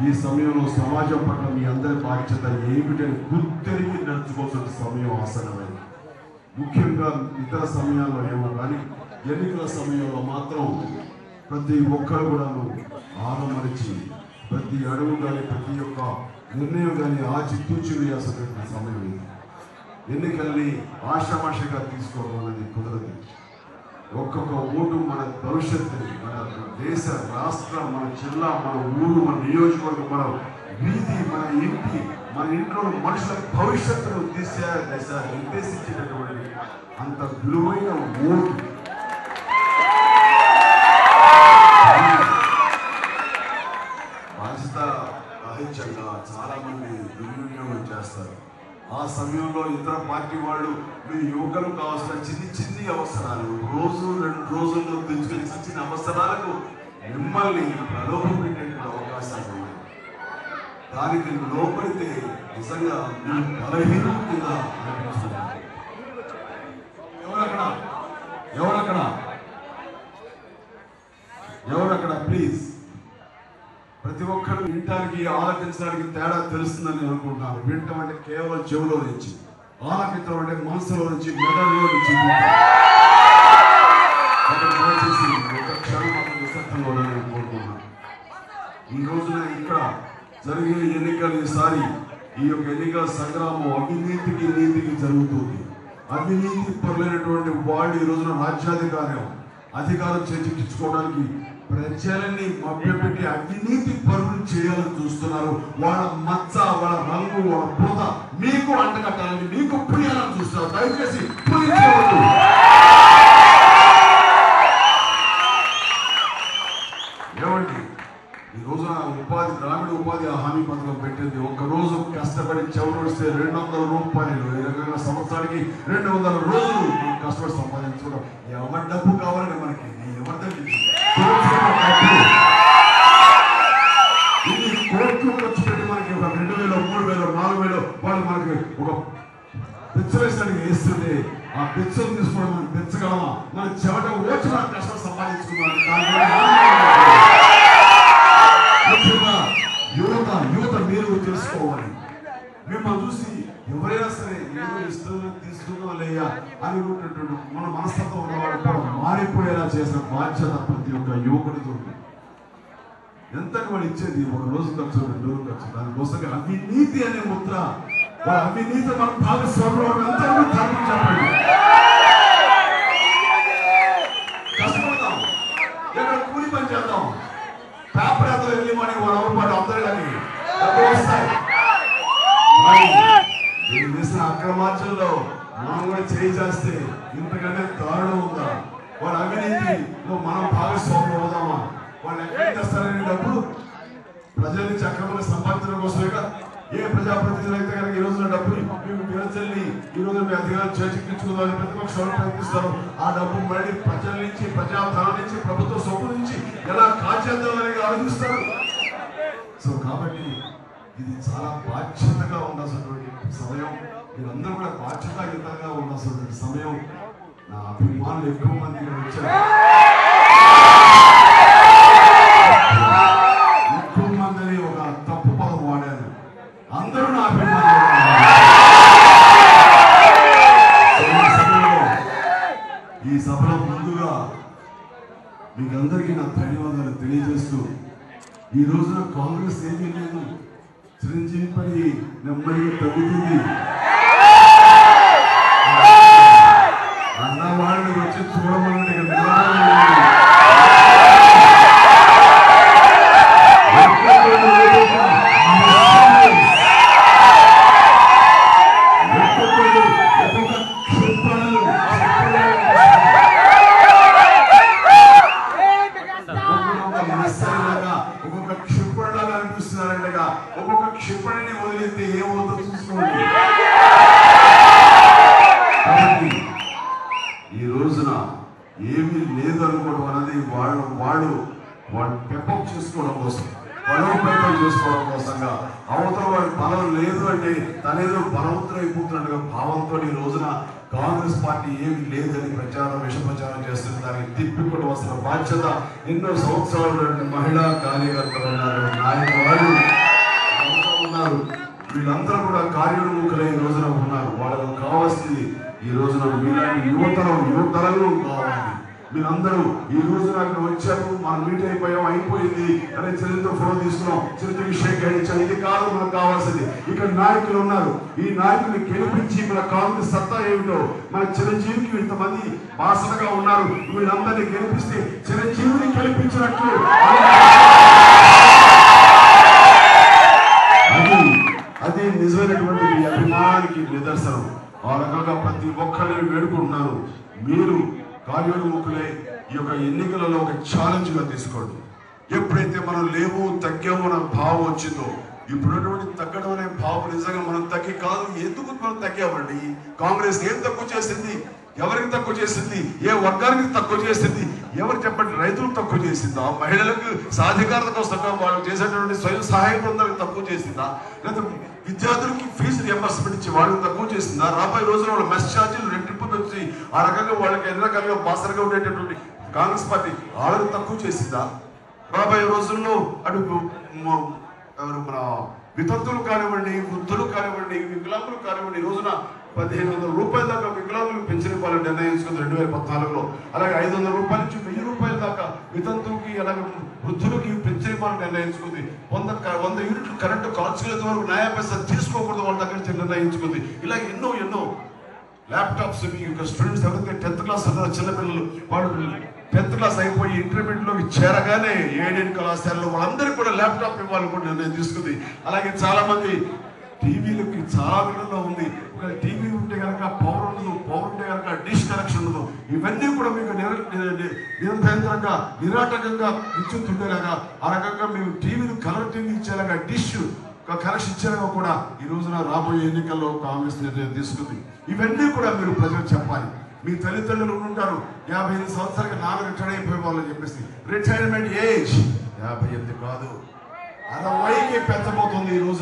ఈ సమయంలో సమాజం పట్ల మీ అందరి బాధ్యత ఏమిటని గుర్తెరిగి నడుచుకోవాల్సిన సమయం ఆసనమైంది. ముఖ్యంగా ఇతర సమయాల్లో ఏమో కానీ ఎన్నికల సమయంలో మాత్రం ప్రతి ఒక్కరు కూడా ఆనమరిచి ప్రతి అడుగు కానీ ప్రతి ఒక్క నిర్ణయం కానీ ఆచితూచి వేయాల్సిన సమయం ఇది. ఎన్నికల్ని ఆషామాషగా తీసుకోవడం అనేది కుదరదు. ఒక్కొక్క ఓటు మన భవిష్యత్తుని, మన దేశ రాష్ట్ర, మన జిల్లా, మన ఊరు, మన నియోజకవర్గం, మన వీధి, మన ఇంటి, మన ఇంట్లో మనుషుల భవిష్యత్తును నిర్దేశించేటటువంటి అంత విలువైన ఓటు. బాధ్యత రహితంగా చాలా మంది దుర్వినియోగం చేస్తారు. ఆ సమయంలో ఇతర పార్టీ వాళ్ళు మీ యువకులు కావాల్సిన చిన్ని అవసరాలు, రోజు 2 రోజుల్లో తెచ్చుకుని చిన్న అవసరాలకు మిమ్మల్ని ప్రలోభ పెట్టేటువంటి అవకాశాలు ఉన్నాయి. దానికి లోపడితే నిజంగా మీ బలహీనంగా అనిపిస్తుంది. ఎవరక్కడ ప్లీజ్ ప్రతి ఒక్కరు వినటానికి ఆలకించడానికి తేడా తెలుస్తుందని నేను అనుకుంటున్నాను. వినటం అంటే కేవలం చెవులో నుంచి, ఆలకించడం అంటే మనసులో నుంచి, మెదడులో నుంచి. ఒక క్షణం నిశ్శబ్దంలో నేను కోరుకున్నాను. ఈ రోజున ఇక్కడ జరిగే ఎన్నికలు ఈసారి ఈ యొక్క ఎన్నికల సంగ్రామం అవినీతికి నీతికి జరుగుతుంది. అవినీతి పరులైనటువంటి వాళ్ళు ఈ రోజున అధికారం చేజిక్కించుకోవడానికి ప్రజలని మభ్యపెట్టి అవినీతి పరులు చేయాలని చూస్తున్నారు. వాళ్ళ మచ్చ, వాళ్ళ రంగు, వాళ్ళ పూత మీకు అంటగట్టాలని, మీకు పుయ్యాలని చూస్తున్నారు. దయచేసి పుయ్యవద్దు. ఏమండి, ఈ రోజున గ్రామీణ ఉపాధి హామీ పథకం పెట్టింది. ఒక్కరోజు కష్టపడి చెవుడిస్తే 200 రూపాయలు, ఈ రకంగా సంవత్సరానికి 200 రోజులు కష్టపడి సంపాదించుకోవడం. ఎవరి డబ్బు కావాలని మనకి, ఎవరిదండి ఇన్ని కోట్లు ఖర్చు పెట్టి మనకి ఒక 2000, 3000, 4000 వాళ్ళు మనకి ఒక పిచ్చవేసానికి వేస్తుంటే ఆ పిచ్చలు తీసుకోవడం మనం పెంచగలమా? మన చెవట ఓచి మన కష్టం సంపాదించుకున్నాం. యువత మీరు తెలుసుకోవాలి. మిమ్మల్ని చూసి ఎవరైనా సరే ఏదో ఇష్టం తీసుకుందాం లేయా అనుకుంటున్నట్టు మన మనస్తత్వం ఉన్నవాడు కూడా మారిపోయేలా చేసిన బాధ్యత ప్రతి ఒక్క యువకుడితో. ఎంత వాడు ఇచ్చేది 1 రోజు ఖర్చు, 2 రోజులు ఖర్చు. దానికోసం అవినీతి అనే ముద్ర, వాళ్ళ అవినీతి మనం భాగస్వామ్యం ఎంత చెప్పండి. కష్టపడతాం, ఎక్కడ కూలి పని చేద్దాం, పేపర్ ఎంత వెళ్ళి మనకి 1 అవర్ పాటు అందరికీ డబ్బులు వస్తాయి. నేను చేసిన అక్రమార్జనలో మనం కూడా చేస్తే ఇంతకంటే దారుణం ఉందా? వాళ్ళ అవినీతిలో మనం భాగస్వామ్యం అవుదామా? వాళ్ళు ఎక్కడ చేస్తారనే డబ్బులు ప్రజల నుంచి అక్రమంగా సంపాదించడం కోసమేగా. ఏ ప్రజాప్రతినిధులు అయితే కనుక ఈ రోజున డబ్బులు మేము విరచల్లి ఈ రోజు మీ అధికారులు చేజిక్కించుకుందామని ప్రతిపక్షాలు ప్రయత్నిస్తారు. ఆ డబ్బు మళ్ళీ ప్రజల నుంచి, ప్రజాధనం నుంచి, ప్రభుత్వ సొమ్ము నుంచి ఎలా కాచేద్దామని ఆలోచిస్తారు. సో కాబట్టి ఇది చాలా బాధ్యతగా ఉండాల్సినటువంటి సమయం. మీరందరూ కూడా బాధ్యతాయుతంగా ఉండాల్సినటువంటి సమయం. నా అభిమానులు ఎక్కువ మంది ఇక్కడ వచ్చారు. ఎక్కువ మందిని ఒక తప్పు పదం వాడారు. అందరూ నా అభిమానులు. ఈ సభలో ముందుగా మీకందరికీ నా ధన్యవాదాలు తెలియజేస్తూ, ఈ రోజున కాంగ్రెస్ ఏమీ లేదు, చిరంజీవి పని నెమ్మదిగా తగ్గుతుంది. అన్నవాళ్ళు వచ్చి చూడమని ఒక్కొక్క క్షిపణిలాగా అనిపిస్తున్నారంటగా. ఒక్కొక్క క్షిపణిని వదిలితే ఏమవుతుందో చూసుకోండి. కాబట్టి ఈ రోజున ఏమీ లేదు అనుకోవడం అనేది వాడు పెప్పప్ చేసుకోవడం కోసం, బలోపేతం చేసుకోవడం కోసంగా, అవతల వాడి బలం లేదు అంటే తనేదో బలవంతులు అయిపోతున్నట్టుగా భావంతో ఈ రోజున కాంగ్రెస్ పార్టీ ఏమి లేదని విష ప్రచారం చేస్తున్న దానికి తిప్పికొట్టవలసిన బాధ్యత ఎన్నో సంవత్సరాలు మహిళా కార్యకర్తలు ఉన్నారు, నాయకులు ఈ రోజున మీలాంటి యువతరంలో కావాలి. మీరందరూ ఈ రోజు నాకు వచ్చారు, మనం మీట్ అయిపోయింది అనే చరిత్ర ఫోటో తీసుకున్నాం, చరిత్ర విషయం గడిచాం. ఇది కాదు మనకు కావాల్సింది. ఇక్కడ నాయకులు ఉన్నారు, ఈ నాయకుల్ని గెలిపించి మన కాంగ్రెస్ సత్తా ఏమిటో, మన చిరంజీవికి ఇంతమంది వాసనగా ఉన్నారు, వీళ్ళందరినీ గెలిపిస్తే చిరంజీవిని గెలిపించినట్లు అది నిజమైనటువంటి మీ అభిమానానికి నిదర్శనం. ఆ రకంగా ప్రతి ఒక్కరిని వేడుకుంటున్నాను. మీరు కార్యోన్ముఖులై ఈ యొక్క ఎన్నికలలో ఒక ఛాలెంజ్ గా తీసుకోండి. ఎప్పుడైతే మనం లేవు తగ్గాము అనే భావం వచ్చిందో, ఇప్పుడున్నటువంటి తగ్గడం అనే భావం నిజంగా మనం తగ్గి కాదు. ఎందుకు మనం తగ్గామండి? కాంగ్రెస్ ఏం తక్కువ చేసింది? ఎవరికి తక్కువ చేసింది? ఏ వర్గానికి తక్కువ చేసింది? ఎవరు చెప్పండి? రైతులకు తక్కువ చేసిందా? మహిళలకు సాధికారత కోసం వాళ్ళు చేసేటువంటి స్వయం సహాయ బృందాలకు తక్కువ చేసిందా? లేదా విద్యార్థులకి ఫీజు రియంబర్స్మెంట్ ఇచ్చి వాళ్ళకి తక్కువ చేసిందా? రాబోయే రోజుల్లో వాళ్ళ మెస్ ఛార్జీలు రెట్టింపు వచ్చి ఆ రకంగా వాళ్ళకి ఎన్ని రకాలుగా బాసరగా ఉండేటటువంటి కాంగ్రెస్ పార్టీ వాళ్ళకి తక్కువ చేసిందా? రాబోయే రోజుల్లో అటు మన వితంతులు కానివ్వండి, వృద్ధులు కానివ్వండి, వికలాంగులు కానివ్వండి, ఈ రోజున 1500 రూపాయల దాకా వికలాంగులకు పెన్షన్ ఇవ్వాలని నిర్ణయించుకుంది 2014లో. అలాగే 500 రూపాయల నుంచి 1000 రూపాయల దాకా వితంతువుకి అలాగే వృద్ధులకి పెన్షన్ ఇవ్వాలని నిర్ణయించుకుంది. 100 యూనిట్లు కరెంటు కాల్చుకునేంత వరకు న్యాయ పైసా తీసుకోకూడదు వాళ్ళ దగ్గర నుంచి నిర్ణయించుకుంది. ఇలా ఎన్నో ల్యాప్టాప్స్ స్టూడెంట్స్ ఎవరైతే 10th క్లాస్ చిన్నపిల్లలు వాళ్ళు 10th క్లాస్ అయిపోయి ఇంటర్మీడియట్లోకి చేరగానే ఏడేడు కళాశాలలో వాళ్ళందరికీ కూడా ల్యాప్టాప్ ఇవ్వాలని కూడా నిర్ణయం తీసుకుంది. అలాగే చాలా మంది టీవీలకి చాలా విధంగా ఉంది. ఒక టీవీ ఉంటే కనుక పవర్ ఉండదు, పవర్ ఉంటే కనుక డిష్ కనెక్షన్ ఉండదు. ఇవన్నీ కూడా మీకు నిరంతరంగా నిరాటకంగా విద్యుత్ ఉండేలాగా ఆ రకంగా మేము టీవీలు కలర్ టీవీ ఇచ్చేలాగా డిష్ కనెక్షన్ ఇచ్చేలాగా కూడా ఈ రోజున రాబోయే ఎన్నికల్లో కాంగ్రెస్ నిర్ణయం తీసుకుంది. ఇవన్నీ కూడా మీరు ప్రజలకు చెప్పాలి. మీ తల్లిదండ్రులు ఉంటారు 55 సంవత్సరాలకి నాన్న రిటైర్ అయిపోయే వాళ్ళని చెప్పేసి రిటైర్మెంట్ ఏజ్ 58 కాదు 60కి పెంచబోతుంది ఈ రోజు.